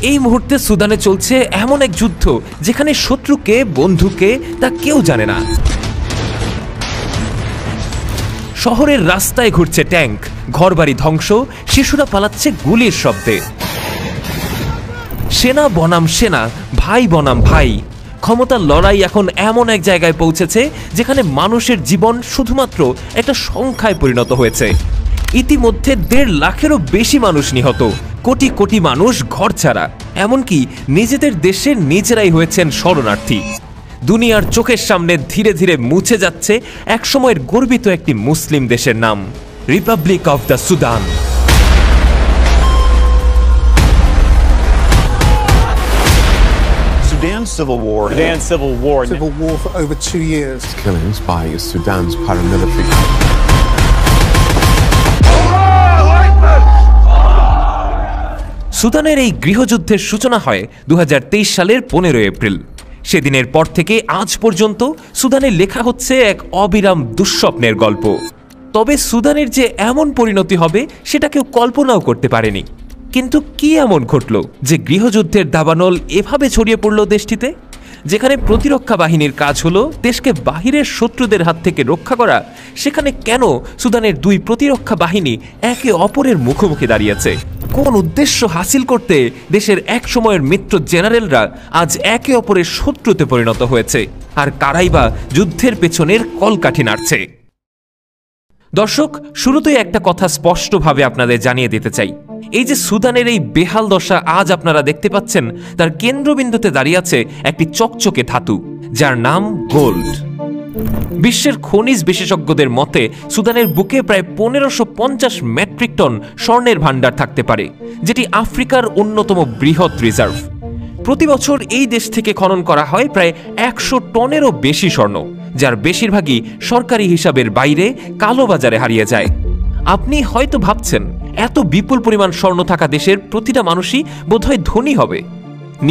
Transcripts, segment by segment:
এই মুহূর্তে সুদানে চলছে এমন এক যুদ্ধ যেখানে শত্রুকে বন্ধুকে তা কেউ জানে না। শহরের রাস্তায় ঘুরছে ট্যাঙ্ক, ঘরবাড়ি ধ্বংস, শিশুরা পালাচ্ছে গুলির শব্দে। সেনা বনাম সেনা, ভাই বনাম ভাই। ক্ষমতার লড়াই এখন এমন এক জায়গায় পৌঁছেছে যেখানে মানুষের জীবন শুধুমাত্র একটা সংখ্যায় পরিণত হয়েছে। ইতিমধ্যে 1.5 লাখেরও বেশি মানুষ নিহত, কোটি কোটি মানুষ ঘরছাড়া, এমনকি নিজেদের দেশে নিজেরাই হয়েছেন শরণার্থী। দুনিয়ার চোখের সামনে ধীরে ধীরে মুছে যাচ্ছে একসময়ের গর্বিত একটি মুসলিম দেশের নাম, Republic of the Sudan. Sudan's civil war. Civil war for over 2 years. Killings by Sudan's paramilitary. সুদানের এই গৃহযুদ্ধের সূচনা হয় 2023 সালের 15 এপ্রিল। সেদিনের পর থেকে আজ পর্যন্ত সুদানে লেখা হচ্ছে এক অবিরাম দুঃস্বপ্নের গল্প। তবে সুদানের যে এমন পরিণতি হবে সেটা কেউ কল্পনাও করতে পারেনি। কিন্তু কি এমন ঘটল যে গৃহযুদ্ধের দাবানল এভাবে ছড়িয়ে পড়ল দেশটিতে? যেখানে প্রতিরক্ষা বাহিনীর কাজ হলো দেশকে বাহিরের শত্রুদের হাত থেকে রক্ষা করা, সেখানে কেন সুদানের 2 প্রতিরক্ষা বাহিনী একে অপরের মুখোমুখি দাঁড়িয়েছে? কোন উদ্দেশ্য হাসিল করতে দেশের এক সময়ের মিত্র জেনারেলরা আজ একে অপরের শত্রুতে পরিণত হয়েছে? আর কারাই বা যুদ্ধের পেছনের কলকাঠি নাড়ছে? দর্শক, শুরুতেই একটা কথা স্পষ্টভাবে আপনাদের জানিয়ে দিতে চাই। এই যে সুদানের এই বেহাল দশা আজ আপনারা দেখতে পাচ্ছেন, তার কেন্দ্রবিন্দুতে দাঁড়িয়ে আছে একটি চকচকে ধাতু, যার নাম গোল্ড। বিশ্বের খনিজ বিশেষজ্ঞদের মতে সুদানের বুকে প্রায় 1550 মেট্রিক টন স্বর্ণের ভাণ্ডার থাকতে পারে, যেটি আফ্রিকার অন্যতম বৃহৎ রিজার্ভ। প্রতি বছর এই দেশ থেকে খনন করা হয় প্রায় 100 টনেরও বেশি স্বর্ণ, যার বেশিরভাগই সরকারি হিসাবের বাইরে কালোবাজারে হারিয়ে যায়। আপনি হয়তো ভাবছেন, এত বিপুল পরিমাণ স্বর্ণ থাকা দেশের প্রতিটা মানুষই বোধহয় ধনী হবে।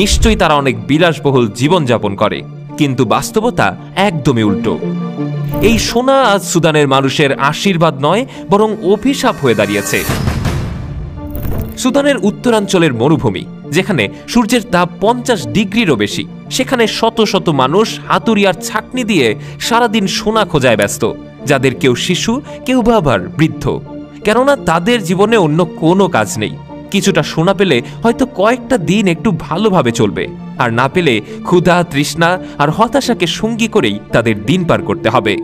নিশ্চয়ই তারা অনেক বিলাসবহুল জীবনযাপন করে, কিন্তু বাস্তবতা একদমই উল্টো। এই সোনা আজ সুদানের মানুষের আশীর্বাদ নয়, বরং অভিশাপ হয়ে দাঁড়িয়েছে। সুদানের উত্তরাঞ্চলের মরুভূমি, যেখানে সূর্যের তাপ 50 ডিগ্রিরও বেশি, সেখানে শত শত মানুষ হাতুড়ি আর ছাকনি দিয়ে সারাদিন সোনা খোঁজায় ব্যস্ত, যাদের কেউ শিশু, কেউ বা আবার বৃদ্ধ। কেননা তাদের জীবনে অন্য কোনো কাজ নেই। কিছুটা সোনা পেলে হয়তো কয়েকটা দিন একটু ভালোভাবে চলবে, আর না পেলে ক্ষুধা, তৃষ্ণা আর হতাশাকে সঙ্গী করেই তাদের দিন পার করতে হবে।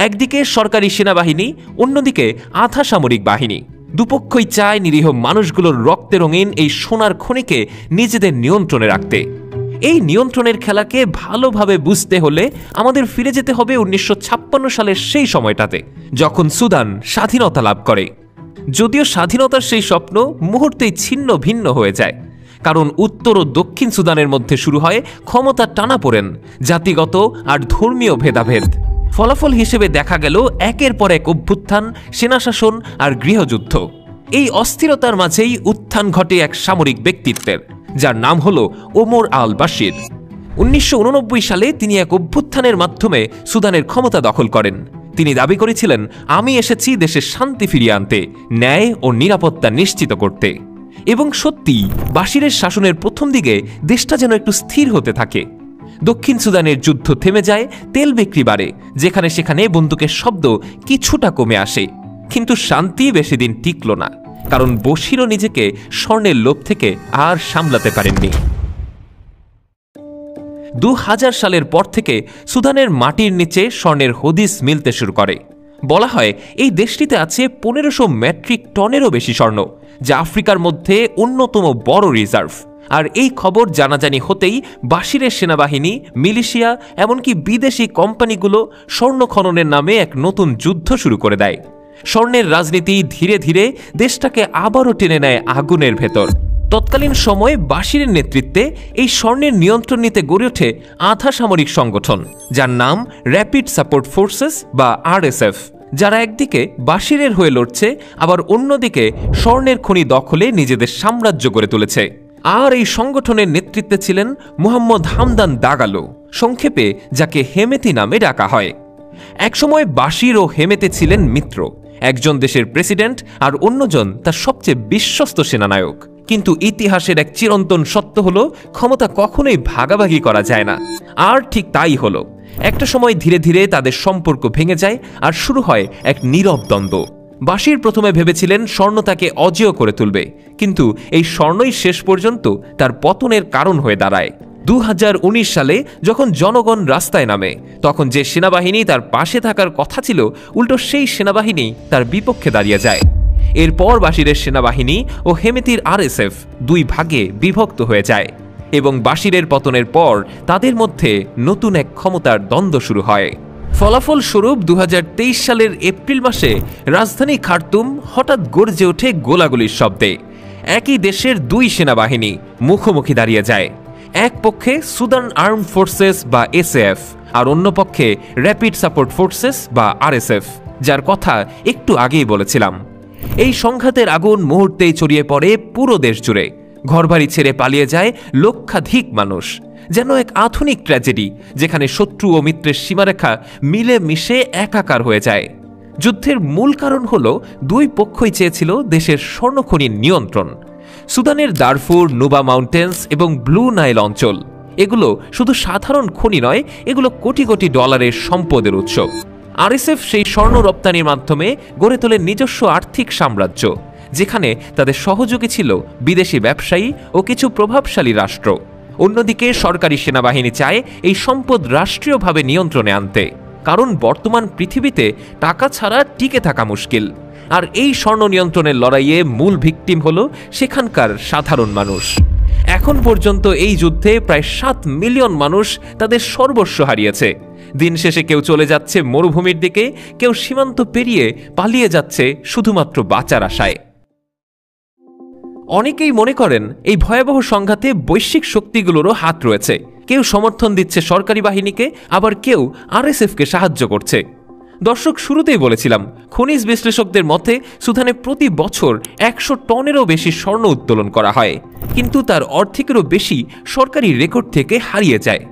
একদিকে সরকারি সেনাবাহিনী, অন্যদিকে আধা সামরিক বাহিনী। দুপক্ষই চায় নিরীহ মানুষগুলোর রক্তে রঙিন এই সোনার খনিকে নিজেদের নিয়ন্ত্রণে রাখতে। এই নিয়ন্ত্রণের খেলাকে ভালোভাবে বুঝতে হলে আমাদের ফিরে যেতে হবে 1956 সালের সেই সময়টাতে, যখন সুদান স্বাধীনতা লাভ করে। যদিও স্বাধীনতার সেই স্বপ্ন মুহূর্তেই ছিন্ন ভিন্ন হয়ে যায়, কারণ উত্তর ও দক্ষিণ সুদানের মধ্যে শুরু হয় ক্ষমতার টানাপোড়েন, জাতিগত আর ধর্মীয় ভেদাভেদ। ফলাফল হিসেবে দেখা গেল একের পর এক অভ্যুত্থান, সেনাশাসন আর গৃহযুদ্ধ। এই অস্থিরতার মাঝেই উত্থান ঘটে এক সামরিক ব্যক্তিত্বের, যার নাম হল ওমর আল বাশির। 1989 সালে তিনি এক অভ্যুত্থানের মাধ্যমে সুদানের ক্ষমতা দখল করেন। তিনি দাবি করেছিলেন, আমি এসেছি দেশের শান্তি ফিরিয়ে আনতে, ন্যায় ও নিরাপত্তা নিশ্চিত করতে। এবং সত্যি, বাশিরের শাসনের প্রথম দিকে দেশটা যেন একটু স্থির হতে থাকে। দক্ষিণ সুদানের যুদ্ধ থেমে যায়, তেল বিক্রি বাড়ে, যেখানে সেখানে বন্দুকের শব্দ কিছুটা কমে আসে। কিন্তু শান্তি বেশি দিন টিকল না, কারণ বশিরও নিজেকে স্বর্ণের লোভ থেকে আর সামলাতে পারেননি। 2000 সালের পর থেকে সুদানের মাটির নিচে স্বর্ণের হদিস মিলতে শুরু করে। বলা হয় এই দেশটিতে আছে 1500 মেট্রিক টনেরও বেশি স্বর্ণ, যা আফ্রিকার মধ্যে অন্যতম বড় রিজার্ভ। আর এই খবর জানাজানি হতেই বাশিরের সেনাবাহিনী, মিলিশিয়া, এমনকি বিদেশি কোম্পানিগুলো স্বর্ণ খননের নামে এক নতুন যুদ্ধ শুরু করে দেয়। স্বর্ণের রাজনীতি ধীরে ধীরে দেশটাকে আবারও টেনে নেয় আগুনের ভেতর। তৎকালীন সময়ে বাশিরের নেতৃত্বে এই স্বর্ণের নিয়ন্ত্রণ নিতে গড়ে ওঠে আধা সামরিক সংগঠন, যার নাম র্যাপিড সাপোর্ট ফোর্সেস বা RSF, যারা একদিকে বাশিরের হয়ে লড়ছে, আবার অন্যদিকে স্বর্ণের খনি দখলে নিজেদের সাম্রাজ্য গড়ে তুলেছে। আর এই সংগঠনের নেতৃত্বে ছিলেন মুহাম্মদ হামদান দাগালো, সংক্ষেপে যাকে হেমেতি নামে ডাকা হয়। একসময় বাশির ও হেমেতে ছিলেন মিত্র, একজন দেশের প্রেসিডেন্ট আর অন্যজন তার সবচেয়ে বিশ্বস্ত সেনানায়ক। কিন্তু ইতিহাসের এক চিরন্তন সত্য হলো ক্ষমতা কখনোই ভাগাভাগি করা যায় না। আর ঠিক তাই হলো। একটা সময় ধীরে ধীরে তাদের সম্পর্ক ভেঙে যায় আর শুরু হয় এক নীরব দ্বন্দ্ব। বাশির প্রথমে ভেবেছিলেন স্বর্ণ তাকে অজেয় করে তুলবে, কিন্তু এই স্বর্ণই শেষ পর্যন্ত তার পতনের কারণ হয়ে দাঁড়ায়। 2019 সালে যখন জনগণ রাস্তায় নামে, তখন যে সেনাবাহিনী তার পাশে থাকার কথা ছিল, উল্টো সেই সেনাবাহিনী তার বিপক্ষে দাঁড়িয়ে যায়। এরপর বাশিরের সেনাবাহিনী ও হেমেতির RSF দুই ভাগে বিভক্ত হয়ে যায় এবং বাশিরের পতনের পর তাদের মধ্যে নতুন এক ক্ষমতার দ্বন্দ্ব শুরু হয়। ফলাফল স্বরূপ 2023 সালের এপ্রিল মাসে রাজধানী খার্তুম হঠাৎ গর্জে ওঠে গোলাগুলির শব্দে। একই দেশের দুই সেনাবাহিনী মুখোমুখি দাঁড়িয়ে যায়। এক পক্ষে সুদান আর্ম ফোর্সেস বা SAF, আর অন্য পক্ষে র্যাপিড সাপোর্ট ফোর্সেস বা RSF, যার কথা একটু আগেই বলেছিলাম। এই সংঘাতের আগুন মুহূর্তেই ছড়িয়ে পড়ে পুরো দেশ জুড়ে। ঘরবাড়ি ছেড়ে পালিয়ে যায় লক্ষাধিক মানুষ। যেন এক আধুনিক ট্র্যাজেডি, যেখানে শত্রু ও মিত্রের সীমারেখা মিলে মিশে একাকার হয়ে যায়। যুদ্ধের মূল কারণ হল দুই পক্ষই চেয়েছিল দেশের স্বর্ণখনির নিয়ন্ত্রণ। সুদানের দারফুর, নুবা মাউন্টেন্স এবং ব্লু নাইল অঞ্চল, এগুলো শুধু সাধারণ খনি নয়, এগুলো কোটি কোটি ডলারের সম্পদের উৎস। RSF সেই স্বর্ণ রপ্তানির মাধ্যমে গড়ে তোলে নিজস্ব আর্থিক সাম্রাজ্য, যেখানে তাদের সহযোগী ছিল বিদেশি ব্যবসায়ী ও কিছু প্রভাবশালী রাষ্ট্র। অন্যদিকে সরকারি সেনাবাহিনী চায় এই সম্পদ রাষ্ট্রীয়ভাবে নিয়ন্ত্রণে আনতে, কারণ বর্তমান পৃথিবীতে টাকা ছাড়া টিকে থাকা মুশকিল। আর এই স্বর্ণ নিয়ন্ত্রণের লড়াইয়ে মূল ভিকটিম হল সেখানকার সাধারণ মানুষ। এখন পর্যন্ত এই যুদ্ধে প্রায় 7 মিলিয়ন মানুষ তাদের সর্বস্ব হারিয়েছে। দিন শেষে কেউ চলে যাচ্ছে মরুভূমির দিকে, কেউ সীমান্ত পেরিয়ে পালিয়ে যাচ্ছে শুধুমাত্র বাঁচার আশায়। অনেকেই মনে করেন এই ভয়াবহ সংঘাতে বৈশ্বিক শক্তিগুলোরও হাত রয়েছে। কেউ সমর্থন দিচ্ছে সরকারি বাহিনীকে, আবার কেউ RSFকে সাহায্য করছে। দর্শক, শুরুতেই বলেছিলাম, খনিজ বিশ্লেষকদের মতে সুদানে প্রতি বছর 100 টনেরও বেশি স্বর্ণ উত্তোলন করা হয়, কিন্তু তার অর্ধেকেরও বেশি সরকারি রেকর্ড থেকে হারিয়ে যায়।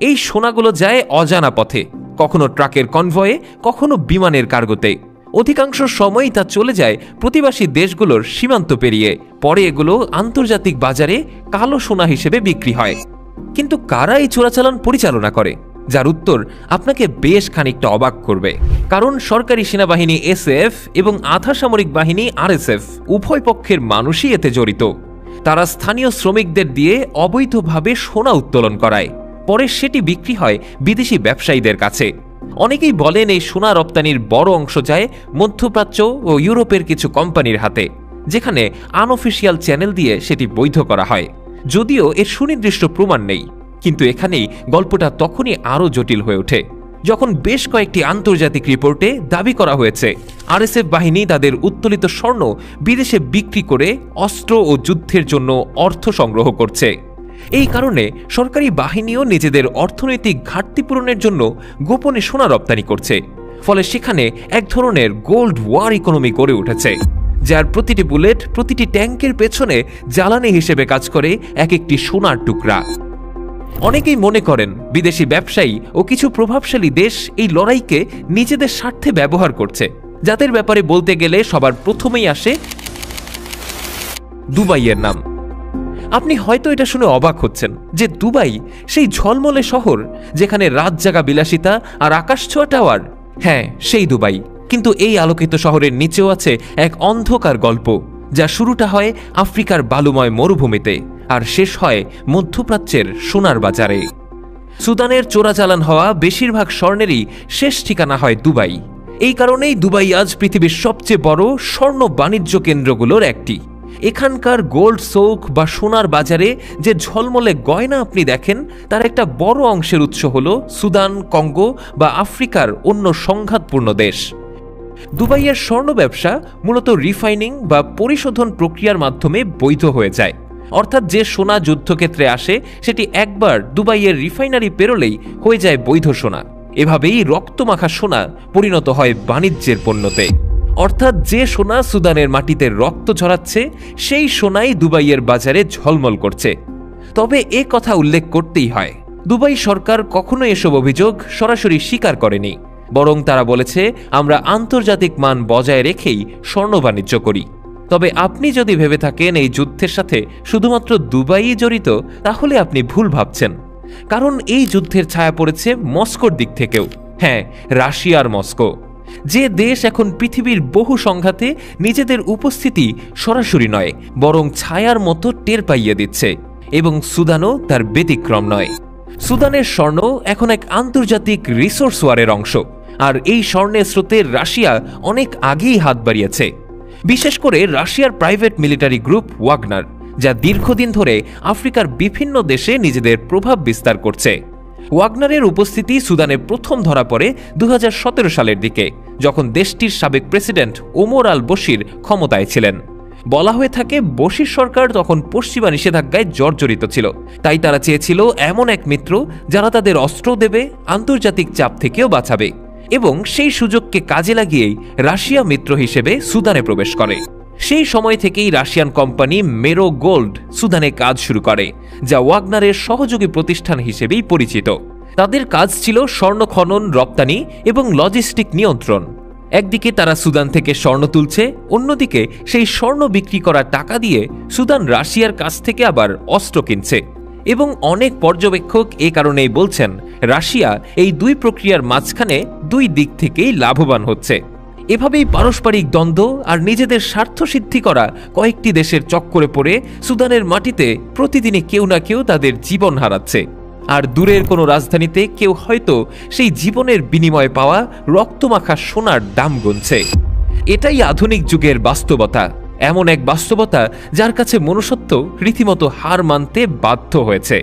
এই সোনাগুলো যায় অজানা পথে, কখনো ট্রাকের কনভয়ে, কখনো বিমানের কার্গোতে। অধিকাংশ সময়ই তা চলে যায় প্রতিবেশী দেশগুলোর সীমান্ত পেরিয়ে। পরে এগুলো আন্তর্জাতিক বাজারে কালো সোনা হিসেবে বিক্রি হয়। কিন্তু কারা এই চোরাচালান পরিচালনা করে, যার উত্তর আপনাকে বেশ খানিকটা অবাক করবে। কারণ সরকারি সেনাবাহিনী SAF এবং আধা সামরিক বাহিনী RSF উভয় পক্ষের মানুষই এতে জড়িত। তারা স্থানীয় শ্রমিকদের দিয়ে অবৈধভাবে সোনা উত্তোলন করায়, পরে সেটি বিক্রি হয় বিদেশি ব্যবসায়ীদের কাছে। অনেকেই বলেন এই সোনা রপ্তানির বড় অংশ যায় মধ্যপ্রাচ্য ও ইউরোপের কিছু কোম্পানির হাতে, যেখানে আনঅফিসিয়াল চ্যানেল দিয়ে সেটি বৈধ করা হয়। যদিও এর সুনির্দিষ্ট প্রমাণ নেই, কিন্তু এখানেই গল্পটা তখনই আরও জটিল হয়ে ওঠে যখন বেশ কয়েকটি আন্তর্জাতিক রিপোর্টে দাবি করা হয়েছে RSF বাহিনী তাদের উত্তোলিত স্বর্ণ বিদেশে বিক্রি করে অস্ত্র ও যুদ্ধের জন্য অর্থ সংগ্রহ করছে। এই কারণে সরকারি বাহিনীও নিজেদের অর্থনৈতিক ঘাটতি পূরণের জন্য গোপনে সোনা রপ্তানি করছে। ফলে সেখানে এক ধরনের গোল্ড ওয়ার ইকোনমি গড়ে উঠেছে, যার প্রতিটি বুলেট, প্রতিটি ট্যাঙ্কের পেছনে জ্বালানি হিসেবে কাজ করে এক একটি সোনার টুকরা। অনেকেই মনে করেন বিদেশি ব্যবসায়ী ও কিছু প্রভাবশালী দেশ এই লড়াইকে নিজেদের স্বার্থে ব্যবহার করছে, যাদের ব্যাপারে বলতে গেলে সবার প্রথমেই আসে দুবাইয়ের নাম। আপনি হয়তো এটা শুনে অবাক হচ্ছেন যে দুবাই সেই ঝলমলে শহর যেখানে রাত জাগা বিলাসিতা আর আকাশছোঁয়া টাওয়ার। হ্যাঁ, সেই দুবাই। কিন্তু এই আলোকিত শহরের নিচেও আছে এক অন্ধকার গল্প, যা শুরুটা হয় আফ্রিকার বালুময় মরুভূমিতে আর শেষ হয় মধ্যপ্রাচ্যের সোনার বাজারে। সুদানের চোরাচালান হওয়া বেশিরভাগ স্বর্ণেরই শেষ ঠিকানা হয় দুবাই। এই কারণেই দুবাই আজ পৃথিবীর সবচেয়ে বড় স্বর্ণ বাণিজ্য কেন্দ্রগুলোর একটি। এখানকার গোল্ড সৌক বা সোনার বাজারে যে ঝলমলে গয়না আপনি দেখেন, তার একটা বড় অংশের উৎস হল সুদান, কঙ্গো বা আফ্রিকার অন্য সংঘাতপূর্ণ দেশ। দুবাইয়ের স্বর্ণ ব্যবসা মূলত রিফাইনিং বা পরিশোধন প্রক্রিয়ার মাধ্যমে বৈধ হয়ে যায়। অর্থাৎ যে সোনা যুদ্ধক্ষেত্রে আসে সেটি একবার দুবাইয়ের রিফাইনারি পেরোলেই হয়ে যায় বৈধ সোনা। এভাবেই রক্তমাখা সোনা পরিণত হয় বাণিজ্যের পণ্যতে। অর্থাৎ যে সোনা সুদানের মাটিতে রক্ত ঝরাচ্ছে, সেই সোনাই দুবাইয়ের বাজারে ঝলমল করছে। তবে এ কথা উল্লেখ করতেই হয়, দুবাই সরকার কখনো এসব অভিযোগ সরাসরি স্বীকার করেনি, বরং তারা বলেছে আমরা আন্তর্জাতিক মান বজায় রেখেই স্বর্ণ বাণিজ্য করি। তবে আপনি যদি ভেবে থাকেন এই যুদ্ধের সাথে শুধুমাত্র দুবাই জড়িত, তাহলে আপনি ভুল ভাবছেন। কারণ এই যুদ্ধের ছায়া পড়েছে মস্কোর দিক থেকেও। হ্যাঁ, রাশিয়ার মস্কো, যে দেশ এখন পৃথিবীর বহু সংঘাতে নিজেদের উপস্থিতি সরাসরি নয় বরং ছায়ার মতো টের পাইয়ে দিচ্ছে, এবং সুদানও তার ব্যতিক্রম নয়। সুদানের স্বর্ণ এখন এক আন্তর্জাতিক রিসোর্স ওয়ারের অংশ, আর এই স্বর্ণের স্রোতে রাশিয়া অনেক আগেই হাত বাড়িয়েছে। বিশেষ করে রাশিয়ার প্রাইভেট মিলিটারি গ্রুপ ওয়াগনার, যা দীর্ঘদিন ধরে আফ্রিকার বিভিন্ন দেশে নিজেদের প্রভাব বিস্তার করছে। ওয়াগনারের উপস্থিতি সুদানে প্রথম ধরা পড়ে 2017 সালের দিকে, যখন দেশটির সাবেক প্রেসিডেন্ট ওমর আল বশির ক্ষমতায় ছিলেন। বলা হয়ে থাকে বশির সরকার তখন পশ্চিমা নিষেধাজ্ঞায় জর্জরিত ছিল, তাই তারা চেয়েছিল এমন এক মিত্র যারা তাদের অস্ত্র দেবে, আন্তর্জাতিক চাপ থেকেও বাঁচাবে, এবং সেই সুযোগকে কাজে লাগিয়েই রাশিয়া মিত্র হিসেবে সুদানে প্রবেশ করে। সেই সময় থেকেই রাশিয়ান কোম্পানি মেরো গোল্ড সুদানে কাজ শুরু করে, যা ওয়াগনারের সহযোগী প্রতিষ্ঠান হিসেবেই পরিচিত। তাদের কাজ ছিল স্বর্ণ খনন, রপ্তানি এবং লজিস্টিক নিয়ন্ত্রণ। একদিকে তারা সুদান থেকে স্বর্ণ তুলছে, অন্যদিকে সেই স্বর্ণ বিক্রি করা টাকা দিয়ে সুদান রাশিয়ার কাছ থেকে আবার অস্ত্র কিনছে। এবং অনেক পর্যবেক্ষক এ কারণেই বলছেন রাশিয়া এই দুই প্রক্রিয়ার মাঝখানে দুই দিক থেকেই লাভবান হচ্ছে। এভাবেই পারস্পরিক দ্বন্দ্ব আর নিজেদের স্বার্থ সিদ্ধি করা কয়েকটি দেশের চক্করে পড়ে সুদানের মাটিতে প্রতিদিনই কেউ না কেউ তাদের জীবন হারাচ্ছে, আর দূরের কোনো রাজধানীতে কেউ হয়তো সেই জীবনের বিনিময়ে পাওয়া রক্তমাখা সোনার দাম গুনছে। এটাই আধুনিক যুগের বাস্তবতা, এমন এক বাস্তবতা যার কাছে মনুষ্যত্ব রীতিমতো হার মানতে বাধ্য হয়েছে।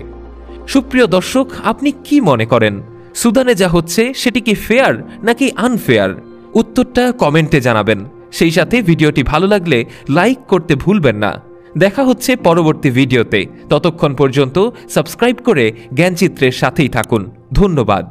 সুপ্রিয় দর্শক, আপনি কি মনে করেন, সুদানে যা হচ্ছে সেটি কি ফেয়ার নাকি আনফেয়ার? উত্তরটা কমেন্টে জানাবেন। সেই সাথে ভিডিওটি ভালো লাগলে লাইক করতে ভুলবেন না। দেখা হচ্ছে পরবর্তী ভিডিওতে। ততক্ষণ পর্যন্ত সাবস্ক্রাইব করে জ্ঞানচিত্রের সাথেই থাকুন। ধন্যবাদ।